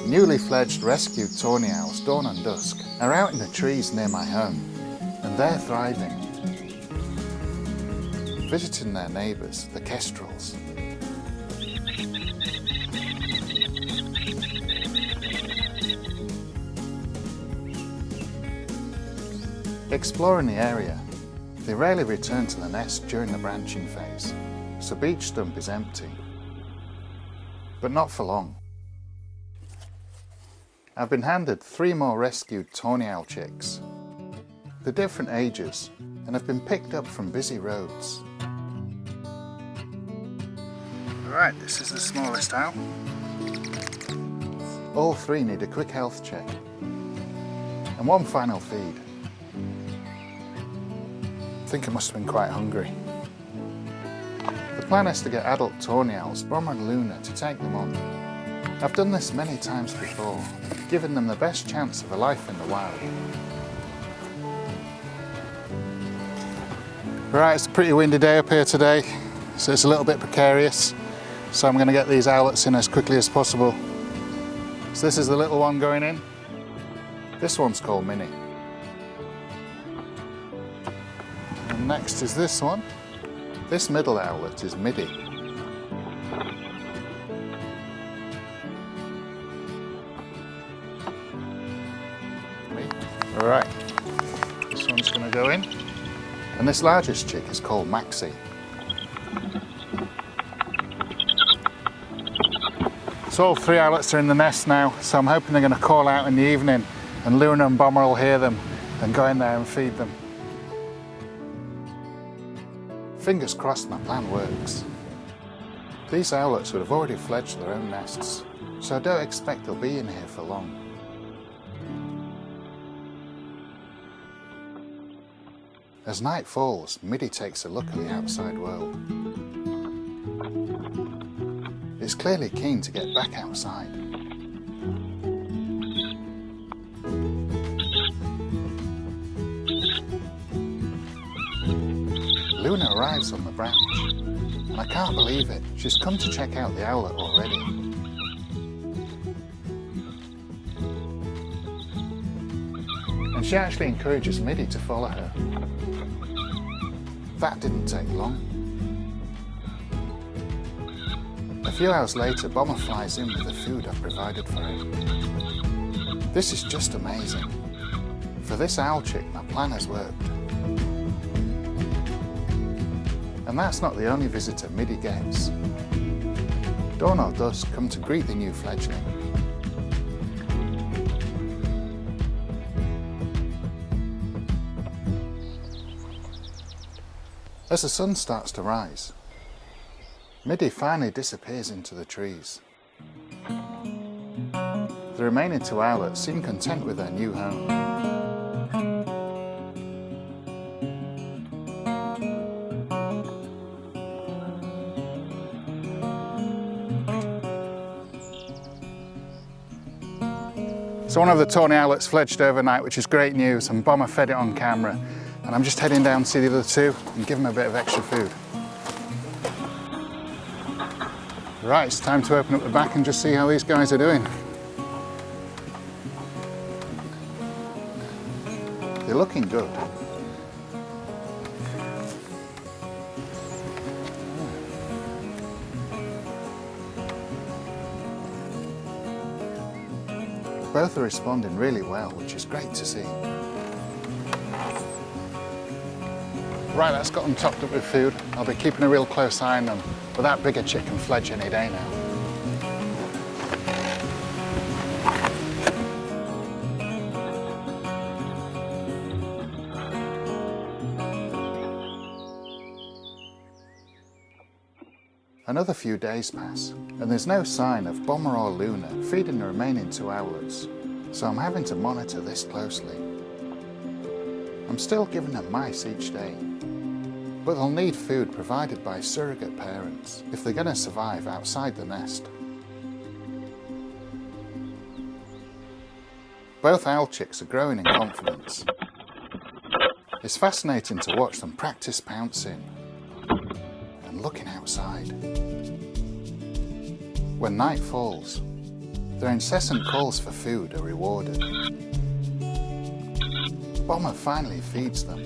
Newly fledged rescued tawny owls, Dawn and Dusk, are out in the trees near my home, and they're thriving, visiting their neighbours, the kestrels. Exploring the area, they rarely return to the nest during the branching phase, so Beech Stump is empty. But not for long. I've been handed 3 more rescued tawny owl chicks. They're different ages and have been picked up from busy roads. Alright, this is the smallest owl. All 3 need a quick health check and 1 final feed. I think I must have been quite hungry. The plan is to get adult tawny owls, Bomber and Luna, to take them on. I've done this many times before, giving them the best chance of a life in the wild. Right, it's a pretty windy day up here today, so it's a little bit precarious. So I'm going to get these owlets in as quickly as possible. So this is the little one going in. This one's called Mini. And next is this one. This middle owlet is Midi. Alright, this one's going to go in. And this largest chick is called Maxi. So all 3 owlets are in the nest now, so I'm hoping they're going to call out in the evening and Luna and Bomber will hear them and go in there and feed them. Fingers crossed my plan works. These owlets would have already fledged their own nests, so I don't expect they'll be in here for long. As night falls, Midi takes a look at the outside world. It's clearly keen to get back outside. Luna arrives on the branch, and I can't believe it. She's come to check out the owlet already. And she actually encourages Midi to follow her. That didn't take long. A few hours later, Bomber flies in with the food I've provided for him. This is just amazing. For this owl chick, my plan has worked. And that's not the only visitor Midi gets. Dawn or Dusk come to greet the new fledgling. As the sun starts to rise, Midi finally disappears into the trees. The remaining 2 owlets seem content with their new home. So one of the tawny owlets fledged overnight, which is great news, and Bomber fed it on camera. And I'm just heading down to see the other 2 and give them a bit of extra food. Right, it's time to open up the back and just see how these guys are doing. They're looking good. Both are responding really well, which is great to see. Right, that's got them topped up with food. I'll be keeping a real close eye on them, but that bigger chick can fledge any day now. Another few days pass, and there's no sign of Bomber or Luna feeding the remaining 2 owlets, so I'm having to monitor this closely. I'm still giving them mice each day, but they'll need food provided by surrogate parents if they're going to survive outside the nest. Both owl chicks are growing in confidence. It's fascinating to watch them practice pouncing and looking outside. When night falls, Their incessant calls for food are rewarded. Bomber finally feeds them.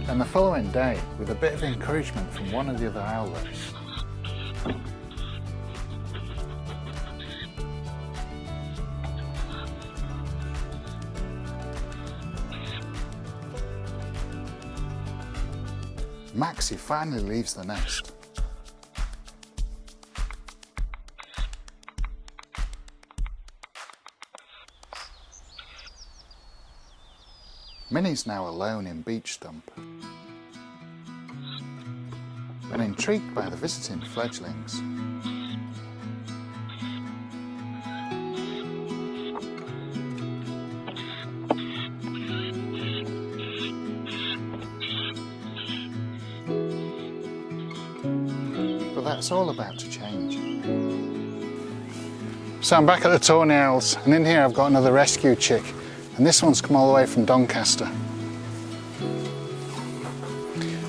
And the following day, with a bit of encouragement from one of the other owlets, Maxi finally leaves the nest. Minnie's now alone in Beech Stump, and intrigued by the visiting fledglings, but that's all about to change. So I'm back at the Tawny Owls, and in here I've got another rescue chick, and this one's come all the way from Doncaster.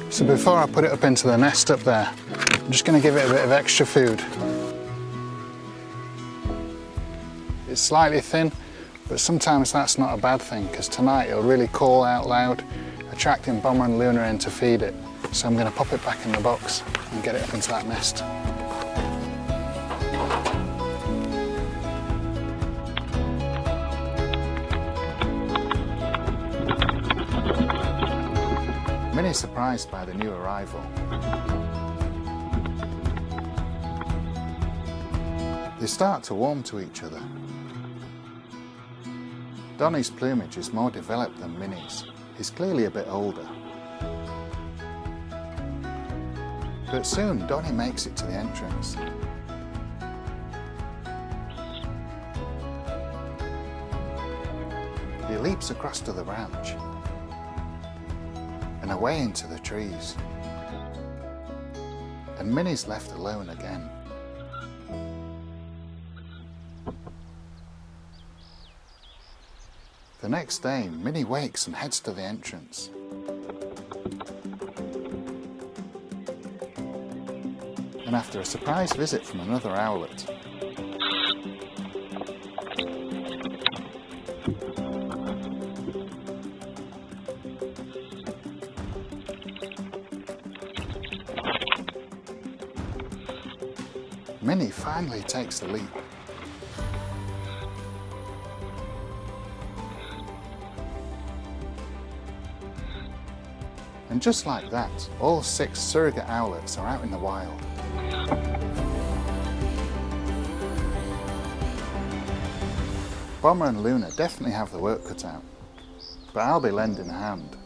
So before I put it up into the nest up there, I'm just going to give it a bit of extra food. It's slightly thin, but sometimes that's not a bad thing, because tonight it'll really call out loud, attracting Bomber and Luna in to feed it. So I'm going to pop it back in the box and get it up into that nest. Minnie's surprised by the new arrival. They start to warm to each other. Donny's plumage is more developed than Minnie's. He's clearly a bit older. But soon Donny makes it to the entrance. He leaps across to the branch and away into the trees. And Minnie's left alone again. The next day, Minnie wakes and heads to the entrance. And after a surprise visit from another owlet, Minnie finally takes the leap. And just like that, all 6 surrogate owlets are out in the wild. Bomber and Luna definitely have the work cut out, but I'll be lending a hand.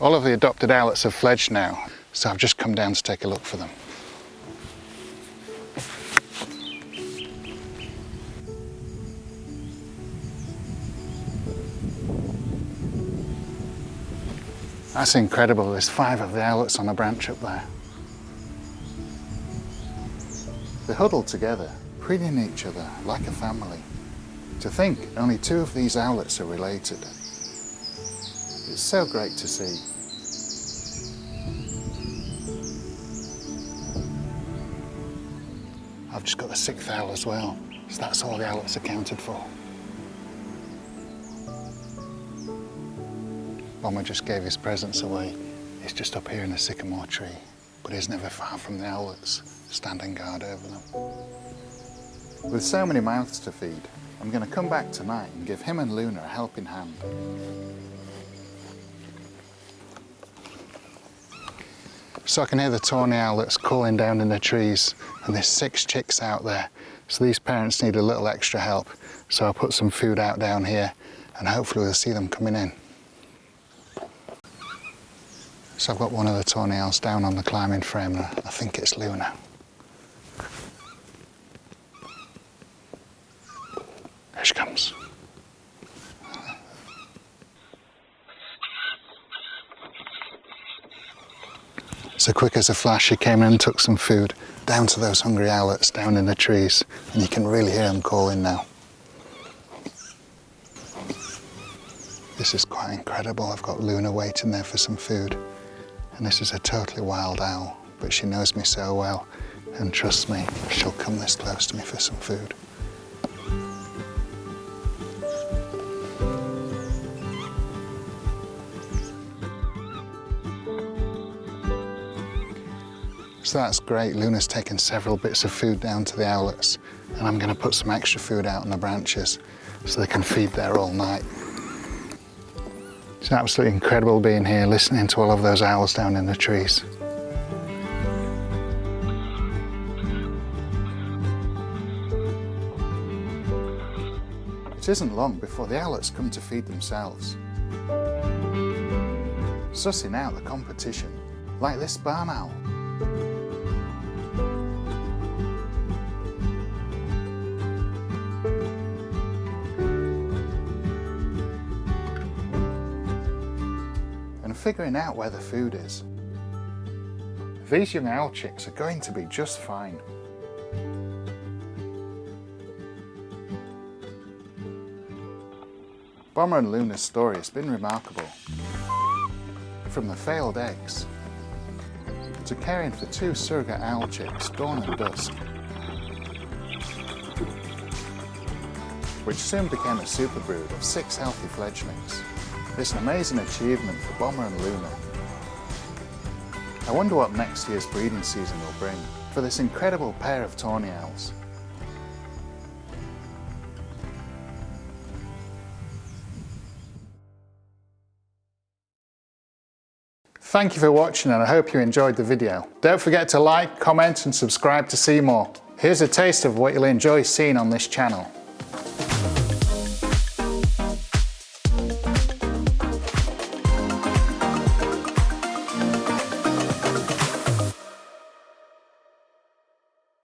All of the adopted owlets have fledged now, so I've just come down to take a look for them. That's incredible, there's 5 of the owlets on a branch up there. They huddle together, preening each other like a family. To think only 2 of these owlets are related. It's so great to see. I've just got the 6th owl as well, so that's all the owlets accounted for. Bomber just gave his presents away. He's just up here in a sycamore tree, but he's never far from the owlets, standing guard over them. With so many mouths to feed, I'm going to come back tonight and give him and Luna a helping hand. So I can hear the tawny owlets calling down in the trees, and there's 6 chicks out there. So these parents need a little extra help. So I'll put some food out down here, and hopefully we'll see them coming in. So I've got one of the tawny owls down on the climbing frame, and I think it's Luna. There she comes. So quick as a flash, she came in and took some food down to those hungry owlets down in the trees, and you can really hear them calling now. This is quite incredible. I've got Luna waiting there for some food, and this is a totally wild owl, but she knows me so well, and trust me, she'll come this close to me for some food. So that's great. Luna's taken several bits of food down to the owlets, and I'm going to put some extra food out on the branches so they can feed there all night. It's absolutely incredible being here, listening to all of those owls down in the trees. It isn't long before the owlets come to feed themselves, sussing out the competition, like this barn owl. And figuring out where the food is. These young owl chicks are going to be just fine. Bomber and Luna's story has been remarkable. From the failed eggs, to caring for 2 surrogate owl chicks, Dawn and Dusk, which soon became a super brood of 6 healthy fledglings. It's an amazing achievement for Bomber and Luna. I wonder what next year's breeding season will bring for this incredible pair of tawny owls. Thank you for watching, and I hope you enjoyed the video. Don't forget to like, comment and subscribe to see more. Here's a taste of what you'll enjoy seeing on this channel.